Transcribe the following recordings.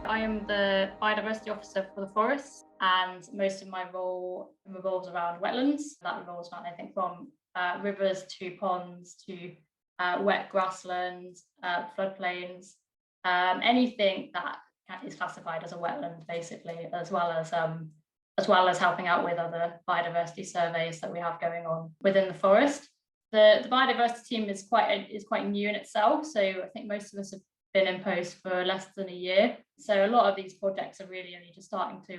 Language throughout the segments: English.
I am the Biodiversity Officer for the forests, and most of my role revolves around wetlands. That revolves around anything from rivers to ponds to wet grasslands, floodplains, anything that is classified as a wetland, basically, as well as helping out with other biodiversity surveys that we have going on within the forest. The biodiversity team is quite new in itself, so I think most of us have been in post for less than a year. So a lot of these projects are really only just starting to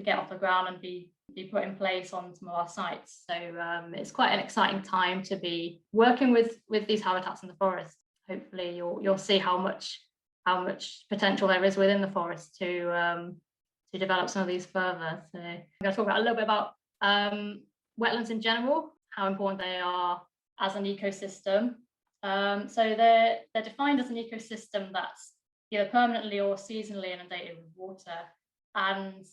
get off the ground and be put in place on some of our sites. So it's quite an exciting time to be working with these habitats in the forest. Hopefully you'll see how much potential there is within the forest to develop some of these further. So I'm going to talk about a little bit about wetlands in general, how important they are as an ecosystem. So they're defined as an ecosystem that's either permanently or seasonally inundated with water. And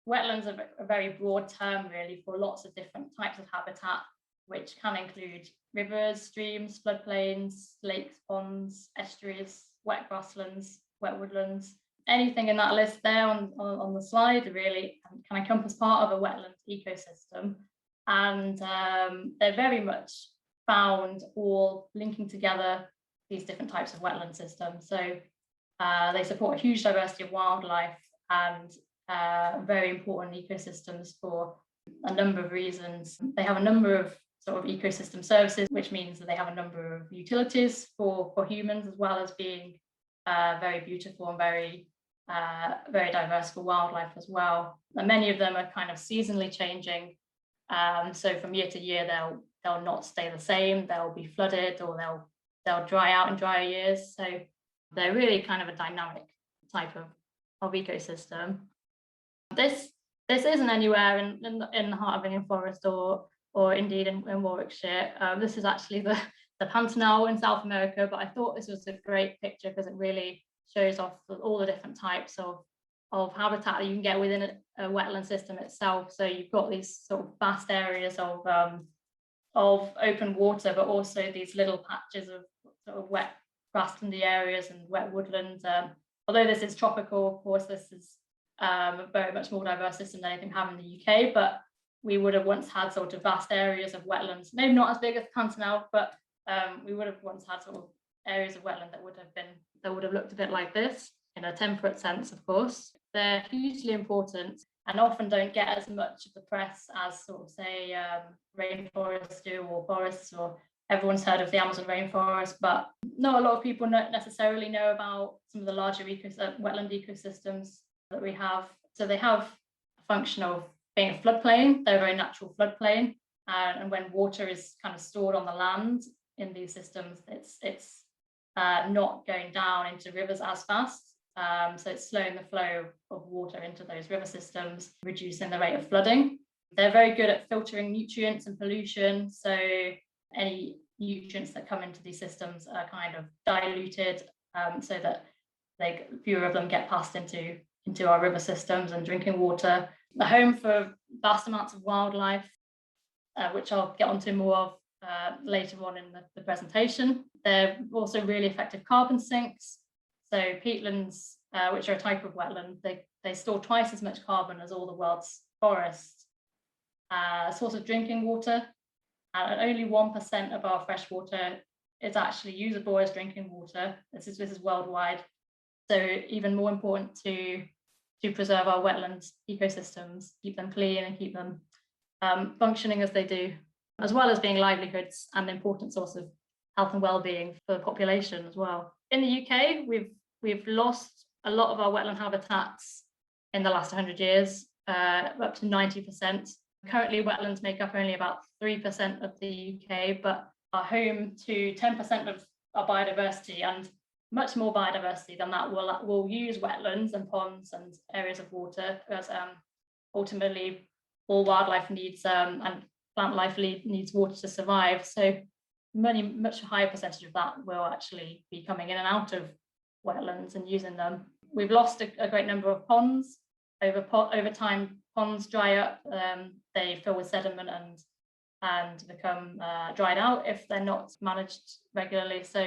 wetlands are a very broad term, really, for lots of different types of habitat, which can include rivers, streams, floodplains, lakes, ponds, estuaries, wet grasslands, wet woodlands. Anything in that list there on the slide really can encompass part of a wetland ecosystem. And they're very much found all linking together these different types of wetland systems. So they support a huge diversity of wildlife and very important ecosystems for a number of reasons. They have a number of sort of ecosystem services, which means that they have a number of utilities for humans, as well as being very beautiful and very diverse for wildlife as well. And many of them are kind of seasonally changing. So from year to year, they'll not stay the same. They'll be flooded, or they'll dry out in drier years. So they're really kind of a dynamic type of ecosystem. This isn't anywhere in the heart of Bingham Forest or indeed in Warwickshire. This is actually the Pantanal in South America, but I thought this was a great picture because it really shows off all the different types of habitat that you can get within a wetland system itself. So you've got these sort of vast areas of open water, but also these little patches of sort of wet grasslandy areas and wet woodlands. Although this is tropical, of course, this is a very much more diverse system than anything we have in the UK, but we would have once had sort of vast areas of wetlands, maybe not as big as Pantanal, but we would have once had sort of areas of wetland that would have looked a bit like this, in a temperate sense, of course. They're hugely important and often don't get as much of the press as sort of, say, rainforests do, or forests, or everyone's heard of the Amazon rainforest, but not a lot of people necessarily know about some of the larger wetland ecosystems that we have. So they have a function of being a floodplain. They're a very natural floodplain, and when water is kind of stored on the land in these systems, it's not going down into rivers as fast. So it's slowing the flow of water into those river systems, reducing the rate of flooding. They're very good at filtering nutrients and pollution. So any nutrients that come into these systems are kind of diluted, so that fewer of them get passed into our river systems and drinking water. A home for vast amounts of wildlife, which I'll get onto more of later on in the presentation. They're also really effective carbon sinks. So peatlands, which are a type of wetland, they store twice as much carbon as all the world's forests. Source of drinking water, and only 1% of our fresh water is actually usable as drinking water. This is worldwide. So even more important to preserve our wetland ecosystems, keep them clean and keep them functioning as they do, as well as being livelihoods and an important source of health and well-being for the population as well. In the UK, we've lost a lot of our wetland habitats in the last 100 years, up to 90%. Currently, wetlands make up only about 3% of the UK, but are home to 10% of our biodiversity, and much more biodiversity than that will use wetlands and ponds and areas of water, because ultimately all wildlife needs and plant life needs water to survive. So much higher percentage of that will actually be coming in and out of wetlands and using them. We've lost a great number of ponds. Over time, ponds dry up, they fill with sediment and become dried out if they're not managed regularly. So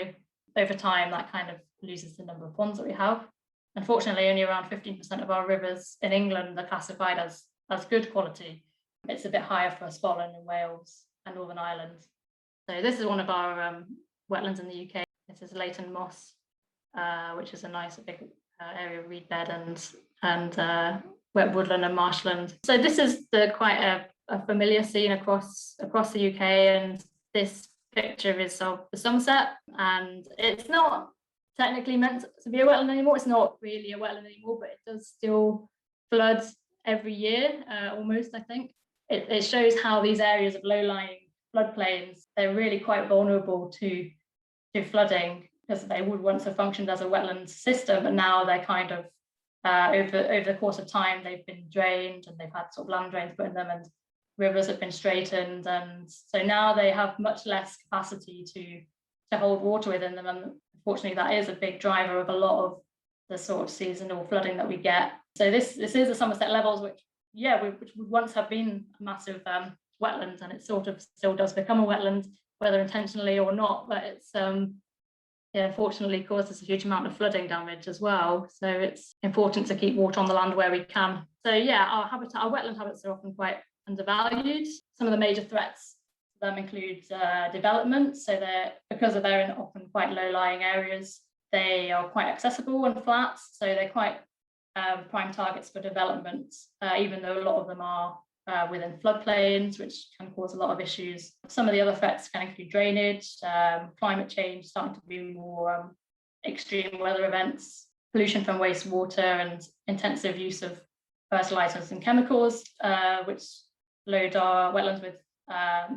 over time, that kind of loses the number of ponds that we have. unfortunately, only around 15% of our rivers in England are classified as good quality. It's a bit higher for Scotland and Wales and Northern Ireland. So this is one of our wetlands in the UK. This is Leighton Moss, which is a nice big area of reed bed and wet woodland and marshland. So this is quite a familiar scene across the UK, and this picture is of the Somerset, and it's not technically meant to be a wetland anymore. It's not really a wetland anymore, but it does still flood every year, almost, I think. It shows how these areas of low-lying floodplains, they're really quite vulnerable to flooding, because they would once have functioned as a wetland system, but now they're kind of over the course of time, they've been drained, and they've had sort of land drains put in them, and rivers have been straightened, and so now they have much less capacity to hold water within them, and unfortunately that is a big driver of a lot of the sort of seasonal flooding that we get. So this is the Somerset Levels, which would once have been a massive wetland, and it sort of still does become a wetland, whether intentionally or not, but it's unfortunately causes a huge amount of flooding damage as well. So it's important to keep water on the land where we can. So yeah, our wetland habitats are often quite undervalued. Some of the major threats to them include development. So because they're in often quite low-lying areas, they are quite accessible and flat. So they're quite prime targets for development, even though a lot of them are within floodplains, which can cause a lot of issues. Some of the other threats can include drainage, climate change, starting to be more extreme weather events, pollution from wastewater, and intensive use of fertilizers and chemicals, which load our wetlands with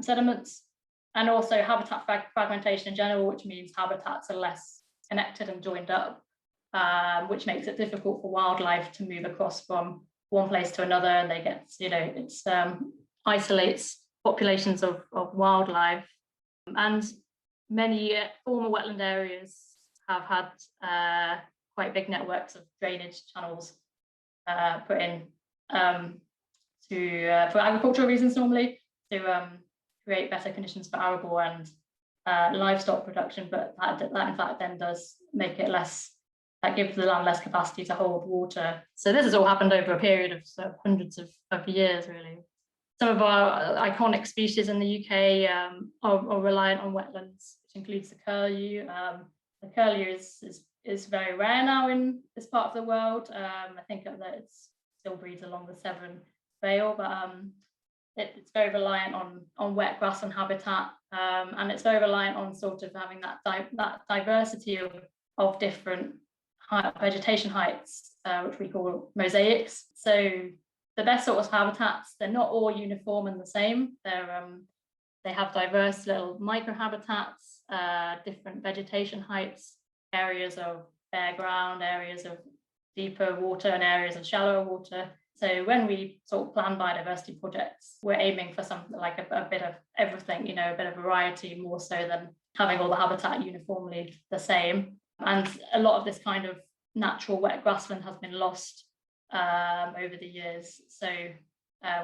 sediments, and also habitat fragmentation in general, which means habitats are less connected and joined up, which makes it difficult for wildlife to move across from one place to another, and they get, it isolates populations of wildlife. And many former wetland areas have had quite big networks of drainage channels put in for agricultural reasons normally, to create better conditions for arable and livestock production, but that in fact then does make it less, that gives the land less capacity to hold water. So this has all happened over a period of sort of hundreds of years, really. Some of our iconic species in the UK are reliant on wetlands, which includes the curlew. The curlew is very rare now in this part of the world. I think that it still breeds along the Severn Vale, but it's very reliant on wet grassland habitat, and it's very reliant on sort of having that diversity of different vegetation heights, which we call mosaics. So the best sorts of habitats, they're not all uniform and the same. They have diverse little microhabitats, different vegetation heights, areas of bare ground, areas of deeper water, and areas of shallower water. So when we sort of plan biodiversity projects, we're aiming for something like a bit of everything, a bit of variety, more so than having all the habitat uniformly the same. And a lot of this kind of natural wet grassland has been lost over the years. So,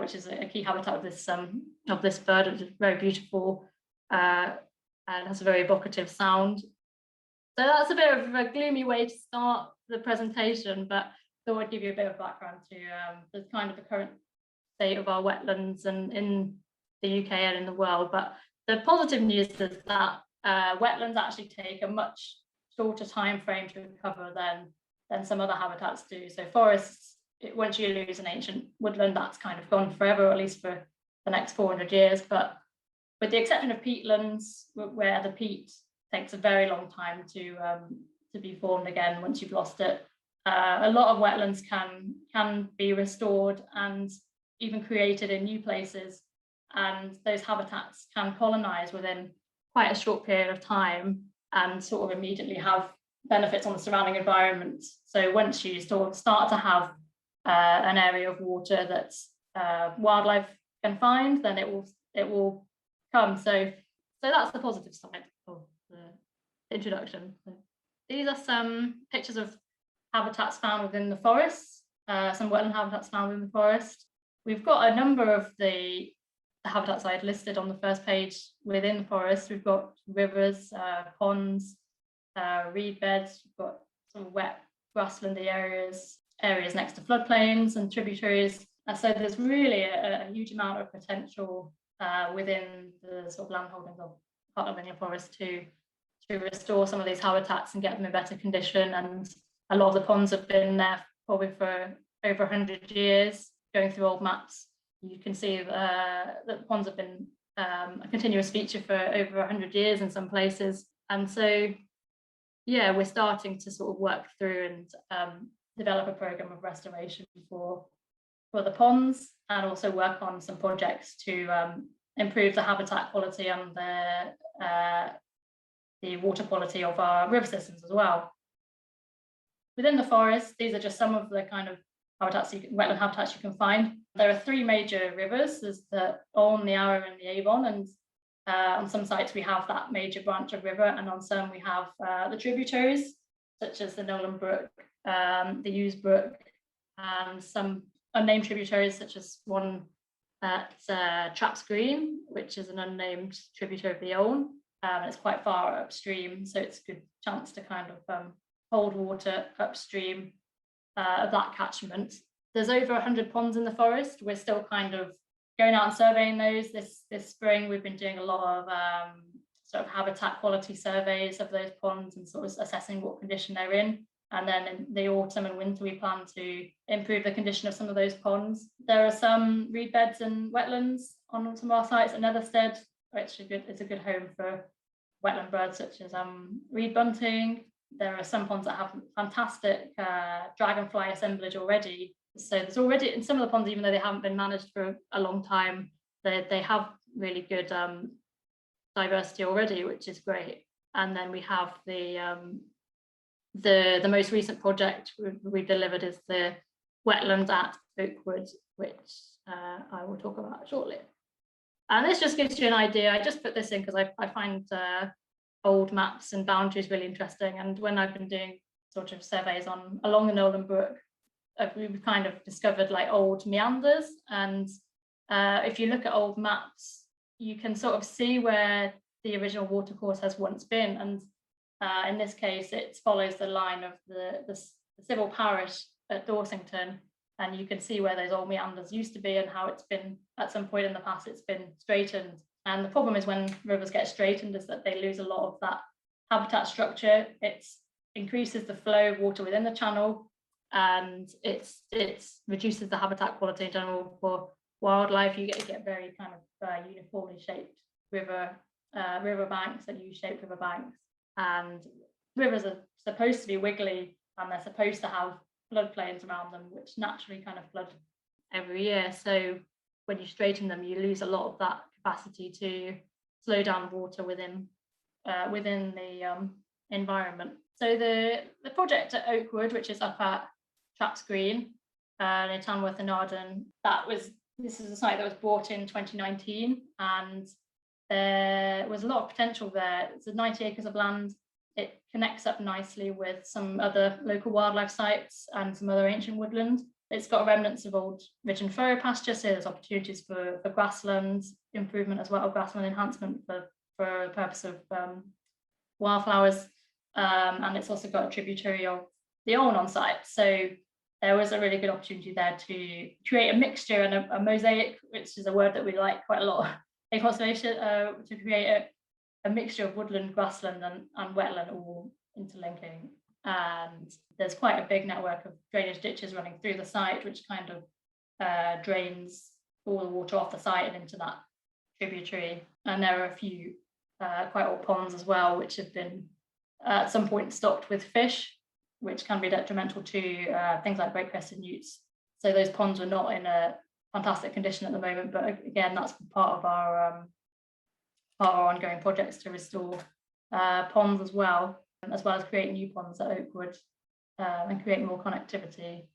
which is a key habitat of this bird, which is very beautiful and has a very evocative sound. So that's a bit of a gloomy way to start the presentation, but I thought I'd give you a bit of background to the kind of the current state of our wetlands and in the UK and in the world. But the positive news is that wetlands actually take a much shorter time frame to recover than some other habitats do. So forests, once you lose an ancient woodland, that's kind of gone forever, or at least for the next 400 years. But with the exception of peatlands, where the peat takes a very long time to be formed again once you've lost it, a lot of wetlands can be restored and even created in new places, and those habitats can colonize within quite a short period of time and sort of immediately have benefits on the surrounding environment. So once you sort of start to have an area of water that wildlife can find, then it will come. So that's the positive side of the introduction. So these are some pictures of habitats found within the forests, some wetland habitats found in the forest. We've got a number of the habitats I had listed on the first page within the forest. We've got rivers, ponds, reed beds, we've got some wet grasslandy areas next to floodplains and tributaries. So there's really a huge amount of potential within the sort of landholdings of part of England Forest to restore some of these habitats and get them in better condition. And a lot of the ponds have been there probably for over 100 years. Going through old maps, you can see that the ponds have been a continuous feature for over 100 years in some places. And so, yeah, we're starting to sort of work through and develop a program of restoration for the ponds, and also work on some projects to improve the habitat quality and the water quality of our river systems as well. Within the forest, these are just some of the kind of habitats, wetland habitats you can find. There are three major rivers. There's the Olne, the Arrow and the Avon, and on some sites we have that major branch of river, and on some we have the tributaries, such as the Nolan Brook, the Hughes Brook, and some unnamed tributaries, such as one at Traps Green, which is an unnamed tributary of the Olne. It's quite far upstream, so it's a good chance to kind of hold water upstream of that catchment. There's over 100 ponds in the forest. We're still kind of going out and surveying those this spring. We've been doing a lot of sort of habitat quality surveys of those ponds and sort of assessing what condition they're in. And then in the autumn and winter, we plan to improve the condition of some of those ponds. There are some reed beds and wetlands on some of our sites at Netherstead, which is a good home for wetland birds such as reed bunting. There are some ponds that have fantastic dragonfly assemblage already. So there's already, in some of the ponds, even though they haven't been managed for a long time, they have really good diversity already, which is great. And then we have the most recent project we delivered is the wetland at Oakwood, which I will talk about shortly. And this just gives you an idea. I just put this in because I find old maps and boundaries really interesting. And when I've been doing sort of surveys along the Nolan Brook, we've kind of discovered like old meanders. And if you look at old maps, you can sort of see where the original watercourse has once been. And in this case, it follows the line of the civil parish at Dorsington, and you can see where those old meanders used to be and how it's been, at some point in the past, it's been straightened. And the problem is when rivers get straightened is that they lose a lot of that habitat structure. It increases the flow of water within the channel, and it reduces the habitat quality in general for wildlife. You get very kind of uniformly shaped river banks and U-shaped river banks. And rivers are supposed to be wiggly, and they're supposed to have floodplains around them, which naturally kind of flood every year. So when you straighten them, you lose a lot of that capacity to slow down water within the environment. So the project at Oakwood, which is up at Traps Green near Tamworth and Arden, this is a site that was bought in 2019, and there was a lot of potential there. It's 90 acres of land. It connects up nicely with some other local wildlife sites and some other ancient woodland. It's got remnants of old ridge and furrow pasture, so there's opportunities for grassland improvement as well, grassland enhancement for the purpose of wildflowers. And it's also got a tributary of the Olne on site. So there was a really good opportunity there to create a mixture and a mosaic, which is a word that we like quite a lot in conservation, to create a mixture of woodland, grassland and wetland all interlinking. And there's quite a big network of drainage ditches running through the site, which kind of drains all the water off the site and into that tributary. And there are a few quite old ponds as well, which have been at some point stocked with fish, which can be detrimental to things like great-crested newts. So those ponds are not in a fantastic condition at the moment, but again, that's part of our ongoing projects to restore ponds as well as create new ponds at Oakwood and create more connectivity.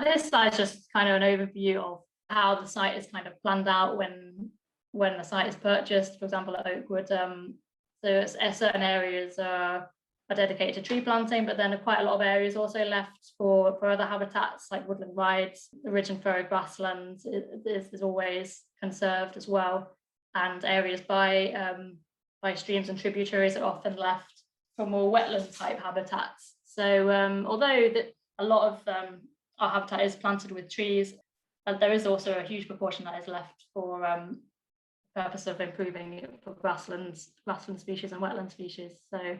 This slide is just kind of an overview of how the site is kind of planned out when the site is purchased. For example, at Oakwood, so certain areas are dedicated to tree planting, but then quite a lot of areas also left for other habitats like woodland rides. The ridge and furrow grassland is always conserved as well, and areas by streams and tributaries are often left for more wetland type habitats. So although a lot of our habitat is planted with trees, there is also a huge proportion that is left for purpose of improving it for grassland species and wetland species. So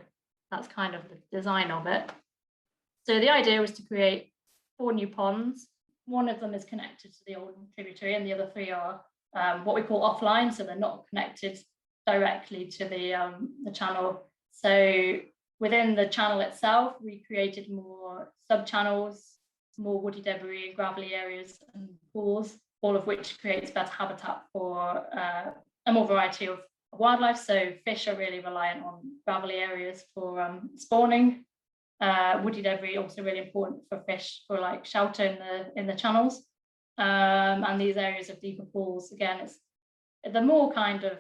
that's kind of the design of it. So the idea was to create 4 new ponds. One of them is connected to the old tributary, and the other 3 are what we call offline, so they're not connected directly to the channel. So within the channel itself, we created more sub-channels, more woody debris and gravelly areas and pools, all of which creates better habitat for a more variety of wildlife. So fish are really reliant on gravelly areas for spawning. Woody debris also really important for fish for like shelter in the channels. And these areas of deeper pools, again, it's the more kind of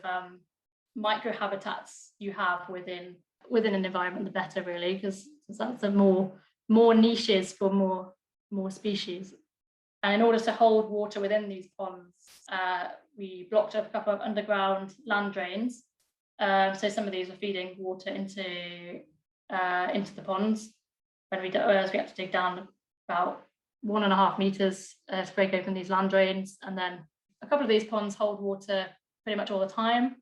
micro habitats you have within an environment, the better, really, because that's the more niches for more species. And in order to hold water within these ponds, we blocked up a couple of underground land drains. So some of these were feeding water into the ponds. When we had to dig down about 1.5 meters to break open these land drains, and then a couple of these ponds hold water pretty much all the time,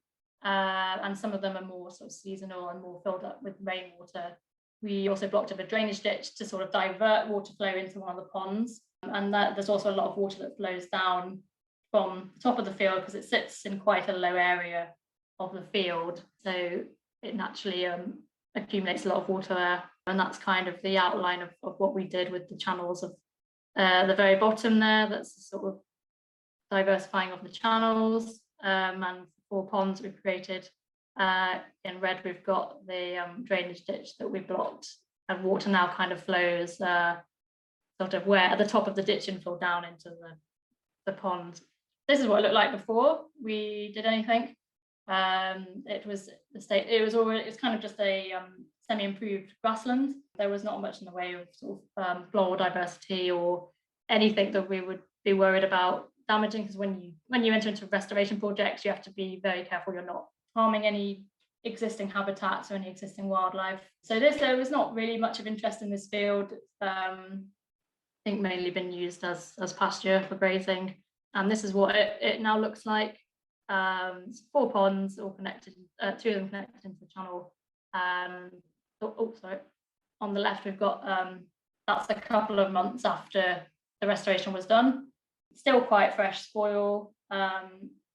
and some of them are more sort of seasonal and more filled up with rainwater. We also blocked up a drainage ditch to sort of divert water flow into one of the ponds, and there's also a lot of water that flows down from the top of the field because it sits in quite a low area of the field, so it naturally accumulates a lot of water there. And that's kind of the outline of what we did with the channels of the very bottom there. That's sort of diversifying of the channels, and 4 ponds we've created. In red, we've got the drainage ditch that we blocked, and water now kind of flows sort of where at the top of the ditch and fall down into the pond. This is what it looked like before we did anything. It's kind of just a semi-improved grassland. There was not much in the way of sort of floral diversity or anything that we would be worried about damaging, because when you enter into restoration projects, you have to be very careful you're not harming any existing habitats or any existing wildlife. So there was not really much of interest in this field. I think mainly been used as pasture for grazing, and this is what it now looks like. 4 ponds all connected, 2 of them connected into the channel. Sorry, on the left we've got that's a couple of months after the restoration was done. Still quite fresh soil.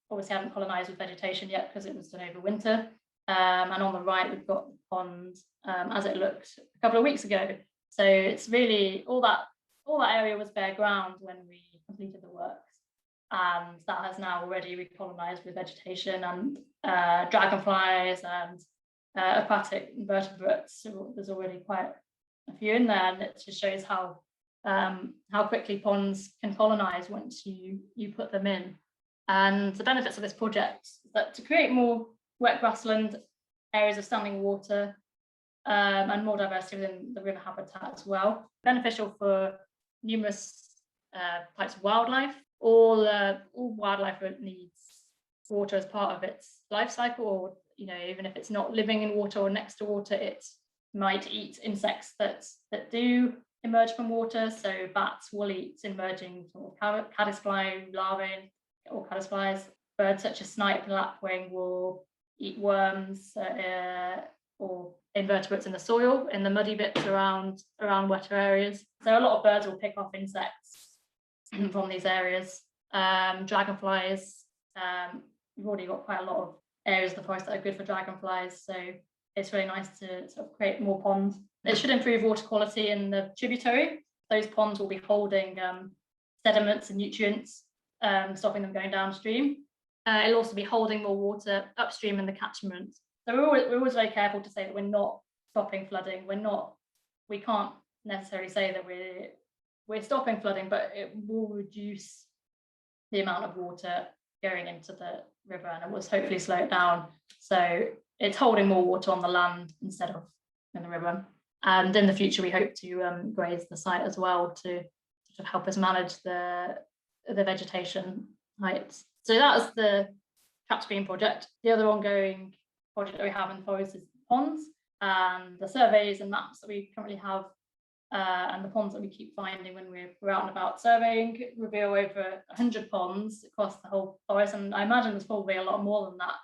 Obviously haven't colonized with vegetation yet because it was done over winter. And on the right we've got the pond as it looked a couple of weeks ago. So it's really all that area was bare ground when we completed the works, and that has now already recolonized with vegetation and dragonflies and aquatic invertebrates. So there's already quite a few in there, and it just shows how quickly ponds can colonize once you put them in. And the benefits of this project is that to create more wet grassland, areas of standing water, and more diversity within the river habitat as well. Beneficial for numerous types of wildlife. All wildlife needs water as part of its life cycle, or even if it's not living in water or next to water, it might eat insects that do emerge from water. So bats will eat emerging sort of caddisfly larvae or caddisflies. Birds such as snipe and lapwing will eat worms or invertebrates in the soil, in the muddy bits around wetter areas. So a lot of birds will pick off insects from these areas. Dragonflies, we've already got quite a lot of areas of the forest that are good for dragonflies, so it's really nice to sort of create more ponds. It should improve water quality in the tributary. Those ponds will be holding sediments and nutrients, stopping them going downstream. It'll also be holding more water upstream in the catchment. So we're always very careful to say that we're not stopping flooding. We can't necessarily say that we're stopping flooding, but it will reduce the amount of water going into the river, and it will hopefully slow it down. So it's holding more water on the land instead of in the river. And in the future, we hope to graze the site as well to sort of help us manage the vegetation heights. So that's the Trapped Green project. The other ongoing project that we have in the forest is ponds, and the surveys and maps that we currently have And the ponds that we keep finding when we're out and about surveying reveal over 100 ponds across the whole forest. And I imagine there's probably a lot more than that,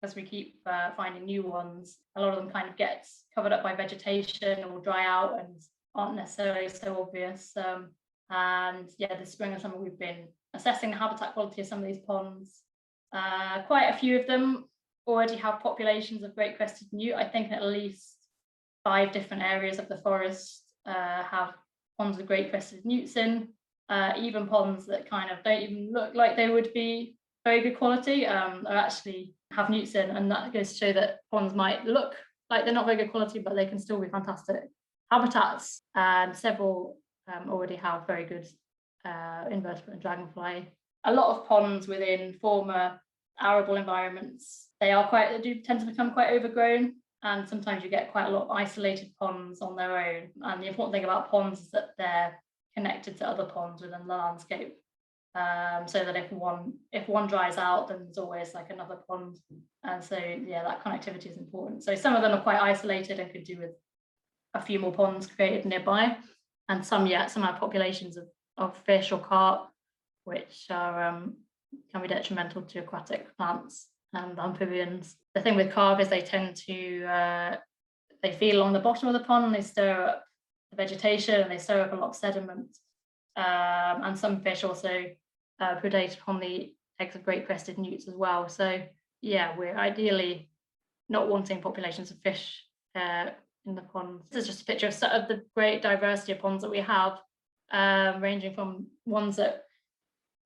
as we keep finding new ones. A lot of them kind of get covered up by vegetation or dry out and aren't necessarily so obvious. And yeah, this spring and summer we've been assessing the habitat quality of some of these ponds. Quite a few of them already have populations of great crested newt. I think at least 5 different areas of the forest have ponds with great crested newts in. Even ponds that kind of don't even look like they would be very good quality are actually have newts in, and that goes to show that ponds might look like they're not very good quality, but they can still be fantastic habitats. And several already have very good invertebrate and dragonfly. A lot of ponds within former arable environments, they do tend to become quite overgrown, and sometimes you get quite a lot of isolated ponds on their own. And the important thing about ponds is that they're connected to other ponds within the landscape, so that if one dries out, then there's always like another pond. And so yeah, that connectivity is important. So some of them are quite isolated and could do with a few more ponds created nearby, and some have populations of fish or carp, which are can be detrimental to aquatic plants and amphibians. The thing with carp is they tend to they feed along the bottom of the pond, and they stir up the vegetation, and they stir up a lot of sediment. And some fish also predate upon the eggs of great crested newts as well. So yeah, we're ideally not wanting populations of fish in the ponds. This is just a picture of the great diversity of ponds that we have, ranging from ones that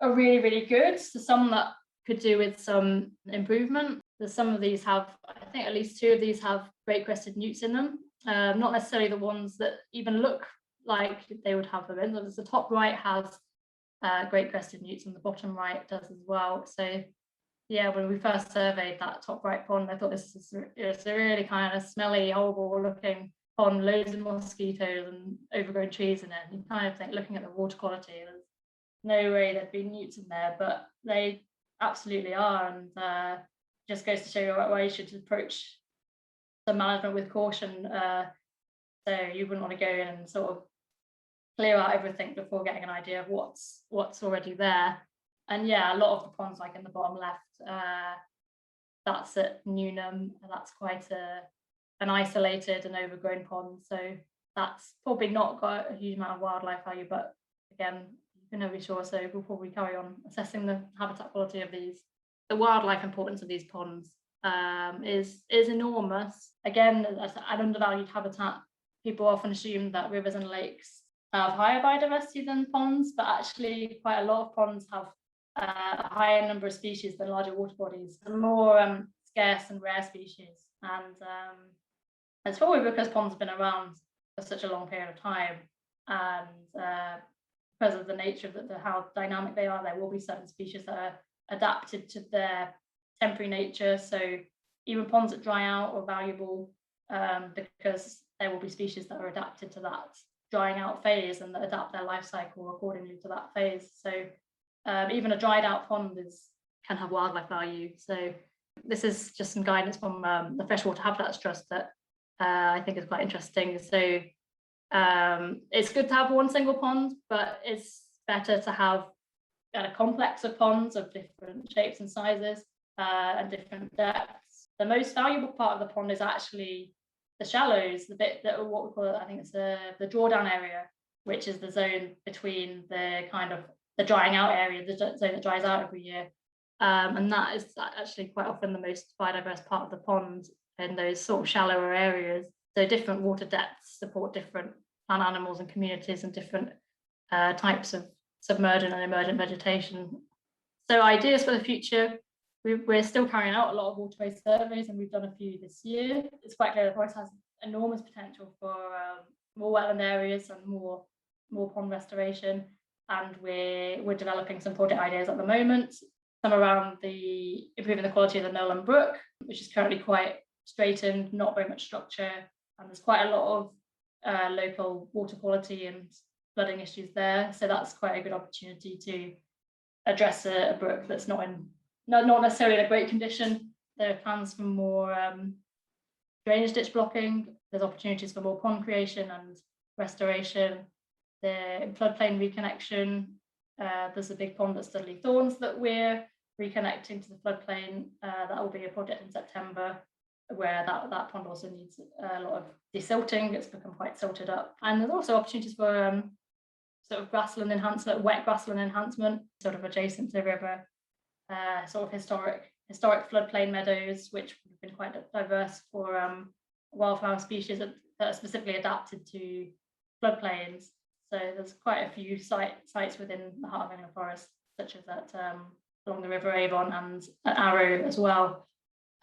are really, really good to some that could do with some improvement. Some of these have, I think at least 2 of these have great crested newts in them. Not necessarily the ones that even look like they would have them in. The top right has great crested newts, and the bottom right does as well. So yeah, when we first surveyed that top right pond, I thought it's a really kind of smelly, horrible looking pond, loads of mosquitoes and overgrown trees in it. And you kind of think, looking at the water quality, there's no way there'd be newts in there, but they absolutely are. And just goes to show you why you should approach the management with caution. So you wouldn't want to go in and sort of clear out everything before getting an idea of what's already there. And yeah, a lot of the ponds, like in the bottom left, that's at Newnham, and that's quite an isolated and overgrown pond. So that's probably not got a huge amount of wildlife value, but again, you can never be sure. So we'll probably carry on assessing the habitat quality of these. The wildlife importance of these ponds is enormous. Again, as an undervalued habitat, people often assume that rivers and lakes have higher biodiversity than ponds, but actually quite a lot of ponds have a higher number of species than larger water bodies, and more scarce and rare species. And it's probably because ponds have been around for such a long period of time, and because of the nature of how dynamic they are, there will be certain species that are adapted to their temporary nature. So even ponds that dry out are valuable because there will be species that are adapted to that drying out phase and that adapt their life cycle accordingly to that phase. So even a dried out pond can have wildlife value. So this is just some guidance from the Freshwater Habitats Trust that I think is quite interesting. So it's good to have one single pond, but it's better to have a complex of ponds of different shapes and sizes and different depths. The most valuable part of the pond is actually the shallows, the bit that what we call it, I think it's the drawdown area, which is the zone between the kind of the drying out area, the zone that dries out every year. And that is actually quite often the most biodiverse part of the pond in those sort of shallower areas. So different water depths support different plant animals and communities and different types of submergent and emergent vegetation. So ideas for the future, we're still carrying out a lot of waterway surveys, and we've done a few this year. It's quite clear the forest has enormous potential for more wetland areas and more pond restoration, and we're developing some project ideas at the moment. Some around improving the quality of the Nolan Brook, which is currently quite straightened, not very much structure, and there's quite a lot of local water quality and flooding issues there. So that's quite a good opportunity to address a brook that's not necessarily in a great condition. There are plans for more drainage ditch blocking. There's opportunities for more pond creation and restoration, the floodplain reconnection. There's a big pond at Studley Thorns that we're reconnecting to the floodplain. That will be a project in September, where that pond also needs a lot of desilting. It's become quite silted up. And there's also opportunities for sort of grassland enhancement, wet grassland enhancement, sort of adjacent to the river, sort of historic floodplain meadows, which have been quite diverse for wildflower species that are specifically adapted to floodplains. So there's quite a few sites within the heart of England Forest, such as that along the River Avon and at Arrow as well,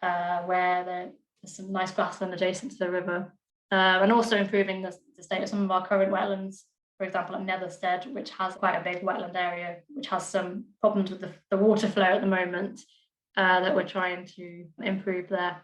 where there's some nice grassland adjacent to the river, and also improving the state of some of our current wetlands. For example, at Netherstead, which has quite a big wetland area, which has some problems with the water flow at the moment, that we're trying to improve there.